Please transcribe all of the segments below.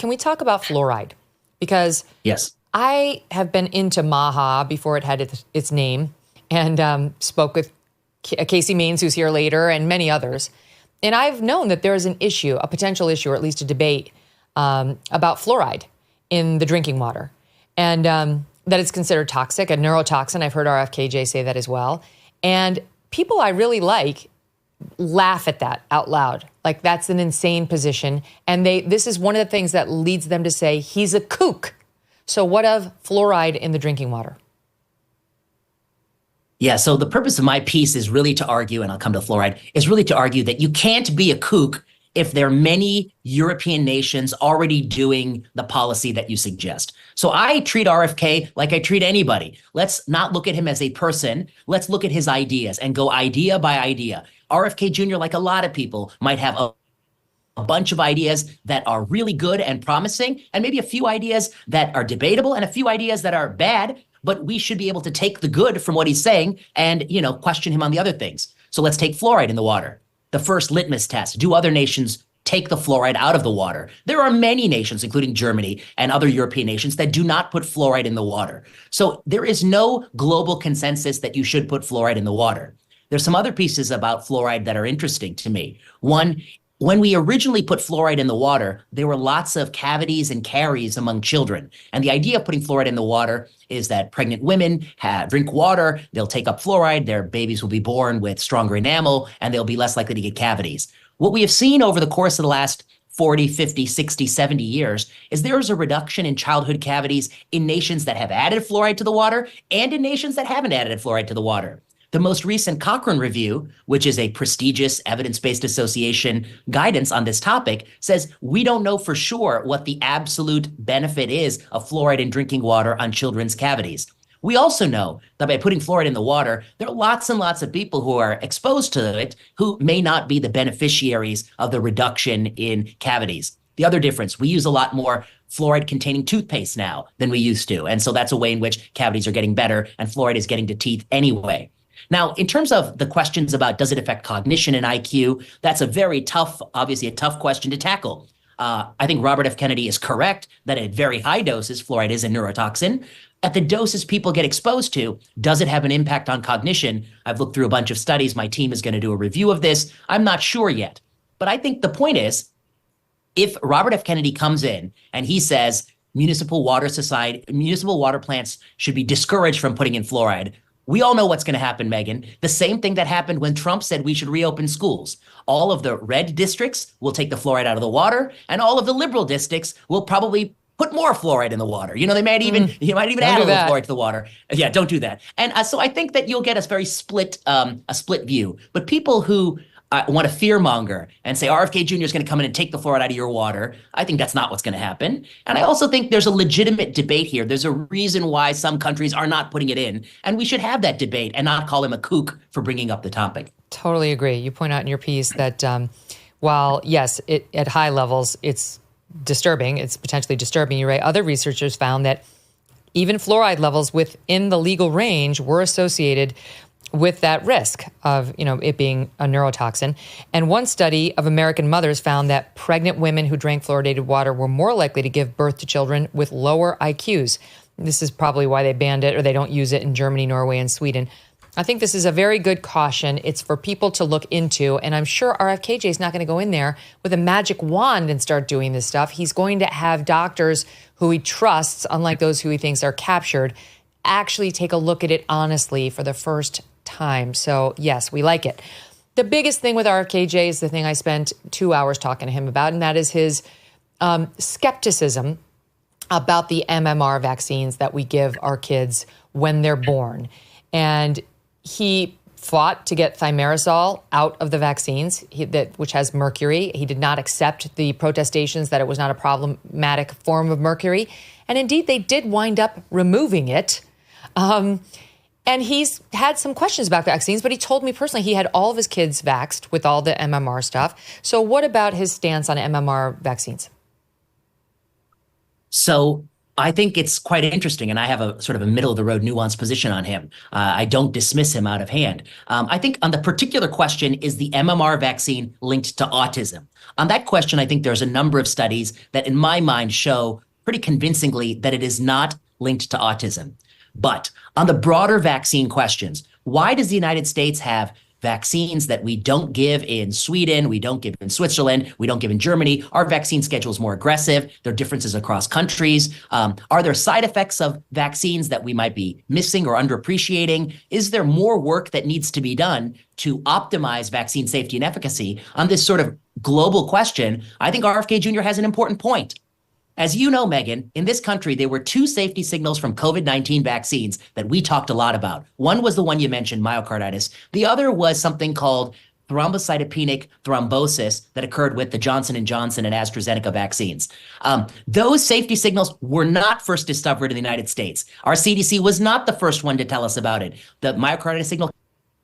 can we talk about fluoride? Because yes, I have been into MAHA before it had its name, and spoke with Casey Maines, who's here later, and many others. And I've known that there is an issue, a potential issue, or at least a debate about fluoride in the drinking water, and that it's considered toxic, a neurotoxin. I've heard RFK say that as well. And people I really like laugh at that out loud. Like, that's an insane position. And this is one of the things that leads them to say he's a kook. So what of fluoride in the drinking water? Yeah, so the purpose of my piece is really to argue, and I'll come to fluoride, is really to argue that you can't be a kook if there are many European nations already doing the policy that you suggest. So I treat RFK like I treat anybody. Let's not look at him as a person. Let's look at his ideas and go idea by idea. RFK Jr., like a lot of people, might have a bunch of ideas that are really good and promising, and maybe a few ideas that are debatable and a few ideas that are bad, but we should be able to take the good from what he's saying and, question him on the other things. So let's take fluoride in the water. The first litmus test. Do other nations take the fluoride out of the water? There are many nations, including Germany and other European nations, that do not put fluoride in the water. So there is no global consensus that you should put fluoride in the water. There's some other pieces about fluoride that are interesting to me. One, when we originally put fluoride in the water, there were lots of cavities and caries among children. And the idea of putting fluoride in the water is that pregnant women drink water, they'll take up fluoride, their babies will be born with stronger enamel, and they'll be less likely to get cavities. What we have seen over the course of the last 40, 50, 60, 70 years is there is a reduction in childhood cavities in nations that have added fluoride to the water and in nations that haven't added fluoride to the water. The most recent Cochrane review, which is a prestigious evidence-based association guidance on this topic, says we don't know for sure what the absolute benefit is of fluoride in drinking water on children's cavities. We also know that by putting fluoride in the water, there are lots and lots of people who are exposed to it who may not be the beneficiaries of the reduction in cavities. The other difference, we use a lot more fluoride-containing toothpaste now than we used to. And so that's a way in which cavities are getting better, and fluoride is getting to teeth anyway. Now, in terms of the questions about does it affect cognition and IQ, that's a very tough, obviously a tough question to tackle. I think Robert F. Kennedy is correct that at very high doses, fluoride is a neurotoxin. At the doses people get exposed to, does it have an impact on cognition? I've looked through a bunch of studies. My team is going to do a review of this. I'm not sure yet. But I think the point is, if Robert F. Kennedy comes in and he says municipal water plants should be discouraged from putting in fluoride, we all know what's going to happen, Megyn. The same thing that happened when Trump said we should reopen schools. All of the red districts will take the fluoride out of the water, and all of the liberal districts will probably put more fluoride in the water. They might even add a little fluoride to the water. Yeah, don't do that. And so I think that you'll get a very split view. But people who want to fear-monger and say RFK Jr. is going to come in and take the fluoride out of your water, I think that's not what's going to happen. And I also think there's a legitimate debate here. There's a reason why some countries are not putting it in, and we should have that debate and not call him a kook for bringing up the topic. Totally agree. You point out in your piece that while, yes, at high levels, it's disturbing, it's potentially disturbing, you're right, other researchers found that even fluoride levels within the legal range were associated with that risk of, it being a neurotoxin. And one study of American mothers found that pregnant women who drank fluoridated water were more likely to give birth to children with lower IQs. This is probably why they banned it, or they don't use it in Germany, Norway, and Sweden. I think this is a very good caution. It's for people to look into, and I'm sure RFKJ is not going to go in there with a magic wand and start doing this stuff. He's going to have doctors who he trusts, unlike those who he thinks are captured, actually take a look at it honestly for the first time. So yes, we like it. The biggest thing with RFKJ is the thing I spent 2 hours talking to him about, and that is his skepticism about the MMR vaccines that we give our kids when they're born. And he fought to get thimerosal out of the vaccines, which has mercury. He did not accept the protestations that it was not a problematic form of mercury. And indeed, they did wind up removing it. And he's had some questions about vaccines, but he told me personally he had all of his kids vaxxed with all the MMR stuff. So what about his stance on MMR vaccines? So I think it's quite interesting, and I have a sort of a middle of the road nuanced position on him. I don't dismiss him out of hand. I think on the particular question, is the MMR vaccine linked to autism? On that question, I think there's a number of studies that in my mind show pretty convincingly that it is not linked to autism. But on the broader vaccine questions, why does the United States have vaccines that we don't give in Sweden, we don't give in Switzerland, we don't give in Germany? Our vaccine schedule is more aggressive. There are differences across countries. Are there side effects of vaccines that we might be missing or underappreciating? Is there more work that needs to be done to optimize vaccine safety and efficacy? On this sort of global question, I think RFK Jr. has an important point. As you know, Megyn, in this country, there were two safety signals from COVID-19 vaccines that we talked a lot about. One was the one you mentioned, myocarditis. The other was something called thrombocytopenic thrombosis that occurred with the Johnson & Johnson and AstraZeneca vaccines. Those safety signals were not first discovered in the United States. Our CDC was not the first one to tell us about it. The myocarditis signal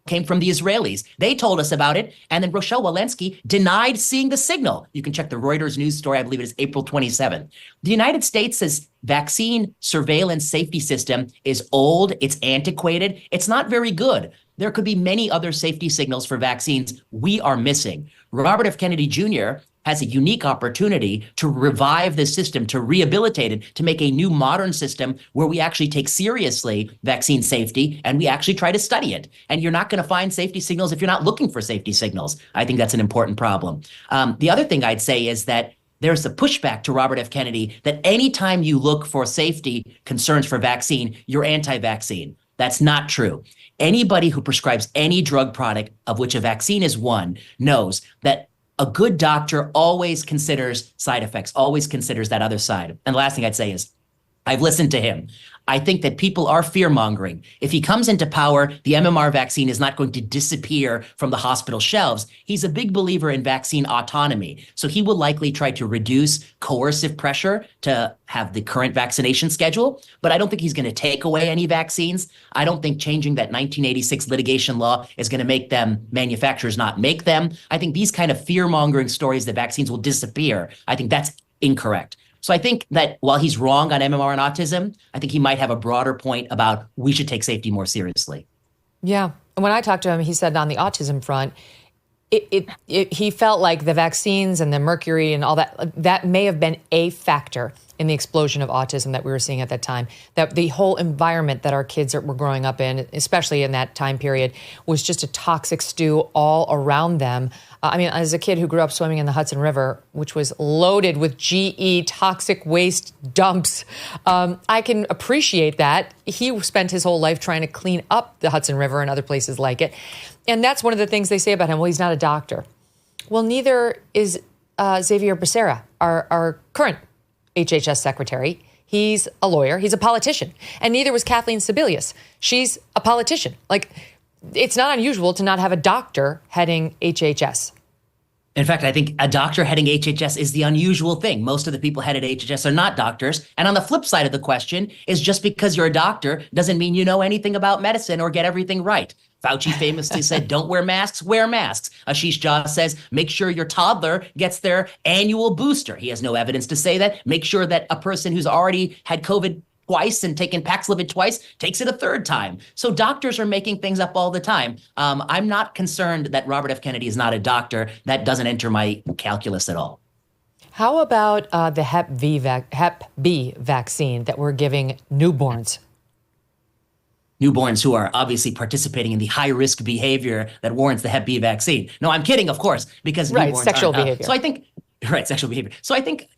came from the Israelis. They told us about it, and then Rochelle Walensky denied seeing the signal. You can check the Reuters news story, I believe it is April 27th. The United States' vaccine surveillance safety system is old, it's antiquated, it's not very good. There could be many other safety signals for vaccines we are missing. Robert F. Kennedy Jr. has a unique opportunity to revive this system, to rehabilitate it, to make a new modern system where we actually take seriously vaccine safety and we actually try to study it. And you're not going to find safety signals if you're not looking for safety signals. I think that's an important problem. The other thing I'd say is that there's a pushback to Robert F. Kennedy that anytime you look for safety concerns for vaccine, you're anti-vaccine. That's not true. Anybody who prescribes any drug product, of which a vaccine is one, knows that a good doctor always considers side effects, always considers that other side. And the last thing I'd say is, I've listened to him. I think that people are fear-mongering. If he comes into power, the MMR vaccine is not going to disappear from the hospital shelves. He's a big believer in vaccine autonomy. So he will likely try to reduce coercive pressure to have the current vaccination schedule. But I don't think he's going to take away any vaccines. I don't think changing that 1986 litigation law is going to make them manufacturers not make them. I think these kind of fear-mongering stories that vaccines will disappear, I think that's incorrect. So I think that while he's wrong on MMR and autism, I think he might have a broader point about we should take safety more seriously. Yeah. And when I talked to him, he said on the autism front, he felt like the vaccines and the mercury and all that may have been a factor in the explosion of autism that we were seeing at that time. That the whole environment that our kids were growing up in, especially in that time period, was just a toxic stew all around them. I mean, as a kid who grew up swimming in the Hudson River, which was loaded with GE toxic waste dumps, I can appreciate that. He spent his whole life trying to clean up the Hudson River and other places like it. And that's one of the things they say about him. Well, he's not a doctor. Well, neither is Xavier Becerra, our current HHS secretary. He's a lawyer. He's a politician. And neither was Kathleen Sebelius. She's a politician. Like, it's not unusual to not have a doctor heading HHS. In fact, I think a doctor heading HHS is the unusual thing. Most of the people headed HHS are not doctors. And on the flip side of the question is just because you're a doctor doesn't mean you know anything about medicine or get everything right. Fauci famously said, don't wear masks, wear masks. Ashish Jha says, make sure your toddler gets their annual booster. He has no evidence to say that. Make sure that a person who's already had COVID twice and taken Paxlovid twice takes it a third time. So doctors are making things up all the time. I'm not concerned that Robert F. Kennedy is not a doctor. That doesn't enter my calculus at all. How about the Hep B vaccine that we're giving newborns? Newborns who are obviously participating in the high-risk behavior that warrants the Hep B vaccine. No, I'm kidding, of course, because right, newborns sexual behavior. So I think, right, sexual behavior. So I think,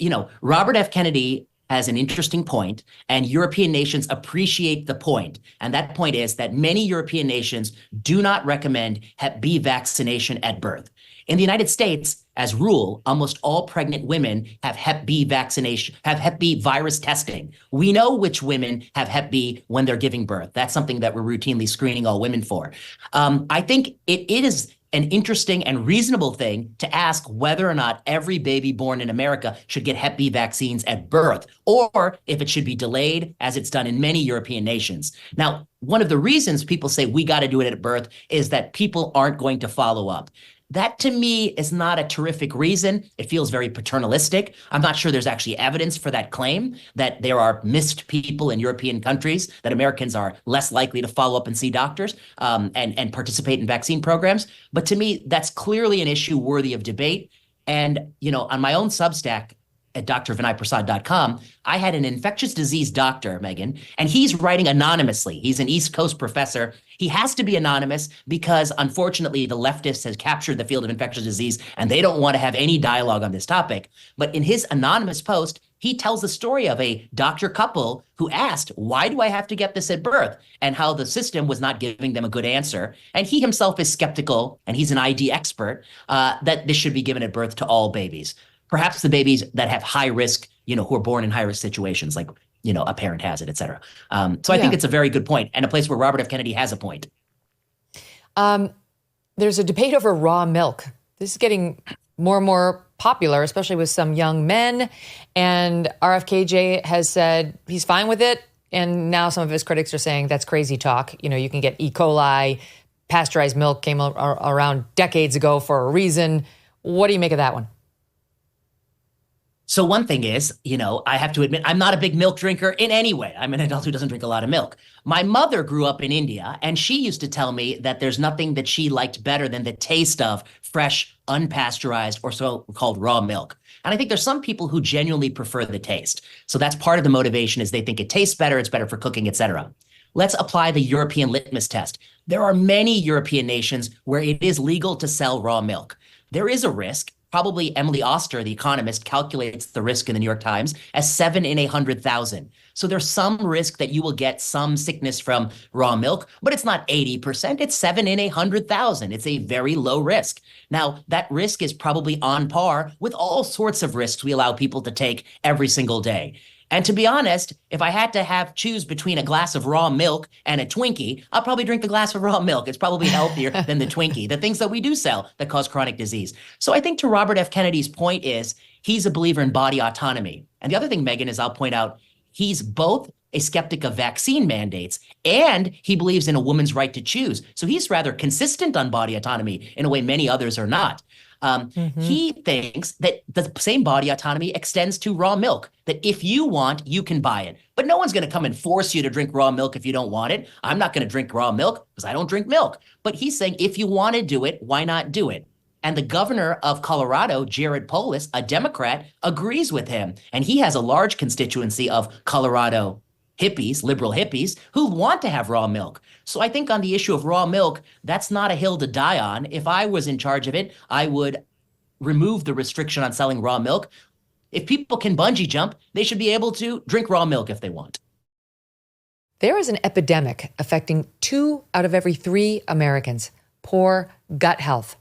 Robert F. Kennedy has an interesting point, and European nations appreciate the point. And that point is that many European nations do not recommend Hep B vaccination at birth. In the United States, as rule, almost all pregnant women have Hep B vaccination, have Hep B virus testing. We know which women have Hep B when they're giving birth. That's something that we're routinely screening all women for. I think it is an interesting and reasonable thing to ask whether or not every baby born in America should get Hep B vaccines at birth, or if it should be delayed, as it's done in many European nations. Now, one of the reasons people say we got to do it at birth is that people aren't going to follow up. That to me is not a terrific reason. It feels very paternalistic. I'm not sure there's actually evidence for that claim that there are missed people in European countries, that Americans are less likely to follow up and see doctors and participate in vaccine programs. But to me, that's clearly an issue worthy of debate. And, on my own Substack, at drvinayprasad.com, I had an infectious disease doctor, Megyn, and he's writing anonymously. He's an East Coast professor. He has to be anonymous because, unfortunately, the leftists has captured the field of infectious disease, and they don't want to have any dialogue on this topic. But in his anonymous post, he tells the story of a doctor couple who asked, why do I have to get this at birth? And how the system was not giving them a good answer. And he himself is skeptical, and he's an ID expert, that this should be given at birth to all babies. Perhaps the babies that have high risk, who are born in high risk situations, like, a parent has it, et cetera. So I think it's a very good point, and a place where Robert F. Kennedy has a point. There's a debate over raw milk. This is getting more and more popular, especially with some young men. And RFK has said he's fine with it. And now some of his critics are saying that's crazy talk. You can get E. coli, pasteurized milk came around decades ago for a reason. What do you make of that one? So one thing is, I have to admit, I'm not a big milk drinker in any way. I'm an adult who doesn't drink a lot of milk. My mother grew up in India, and she used to tell me that there's nothing that she liked better than the taste of fresh, unpasteurized, or so-called raw milk. And I think there's some people who genuinely prefer the taste. So that's part of the motivation, is they think it tastes better, it's better for cooking, et cetera. Let's apply the European litmus test. There are many European nations where it is legal to sell raw milk. There is a risk. Probably Emily Oster, the economist, calculates the risk in the New York Times as 7 in 100,000. So there's some risk that you will get some sickness from raw milk, but it's not 80%. It's 7 in 100,000. It's a very low risk. Now, that risk is probably on par with all sorts of risks we allow people to take every single day. And to be honest, if I had to choose between a glass of raw milk and a Twinkie, I'll probably drink the glass of raw milk. It's probably healthier than the Twinkie, the things that we do sell that cause chronic disease. So I think to Robert F. Kennedy's point is he's a believer in body autonomy. And the other thing, Megyn, is I'll point out, he's both a skeptic of vaccine mandates and he believes in a woman's right to choose. So he's rather consistent on body autonomy in a way many others are not. He thinks that the same body autonomy extends to raw milk, that if you want, you can buy it. But no one's going to come and force you to drink raw milk if you don't want it. I'm not going to drink raw milk because I don't drink milk. But he's saying if you want to do it, why not do it? And the governor of Colorado, Jared Polis, a Democrat, agrees with him. And he has a large constituency of Colorado hippies, liberal hippies, who want to have raw milk. So I think on the issue of raw milk, that's not a hill to die on. If I was in charge of it, I would remove the restriction on selling raw milk. If people can bungee jump, they should be able to drink raw milk if they want. There is an epidemic affecting 2 out of every 3 Americans: poor gut health.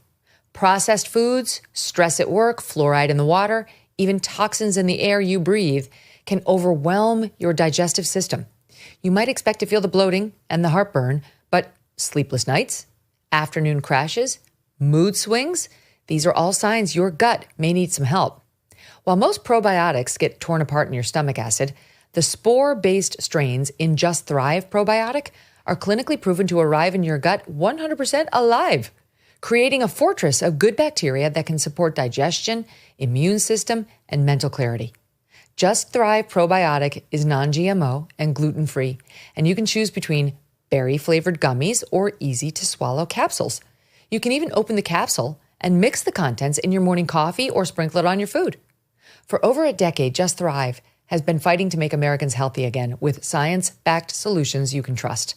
Processed foods, stress at work, fluoride in the water, even toxins in the air you breathe can overwhelm your digestive system. You might expect to feel the bloating and the heartburn, but sleepless nights, afternoon crashes, mood swings, these are all signs your gut may need some help. While most probiotics get torn apart in your stomach acid, the spore-based strains in Just Thrive probiotic are clinically proven to arrive in your gut 100% alive, creating a fortress of good bacteria that can support digestion, immune system, and mental clarity. Just Thrive probiotic is non-GMO and gluten-free, and you can choose between berry-flavored gummies or easy-to-swallow capsules. You can even open the capsule and mix the contents in your morning coffee or sprinkle it on your food. For over a decade, Just Thrive has been fighting to make Americans healthy again with science-backed solutions you can trust.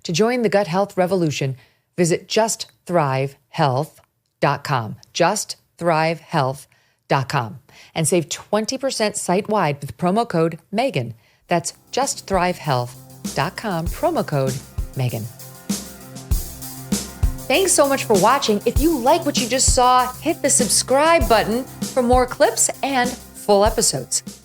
To join the gut health revolution, visit justthrivehealth.com. Justthrivehealth.com. And save 20% site-wide with promo code Megyn. That's justthrivehealth.com, promo code Megyn. Thanks so much for watching. If you like what you just saw, hit the subscribe button for more clips and full episodes.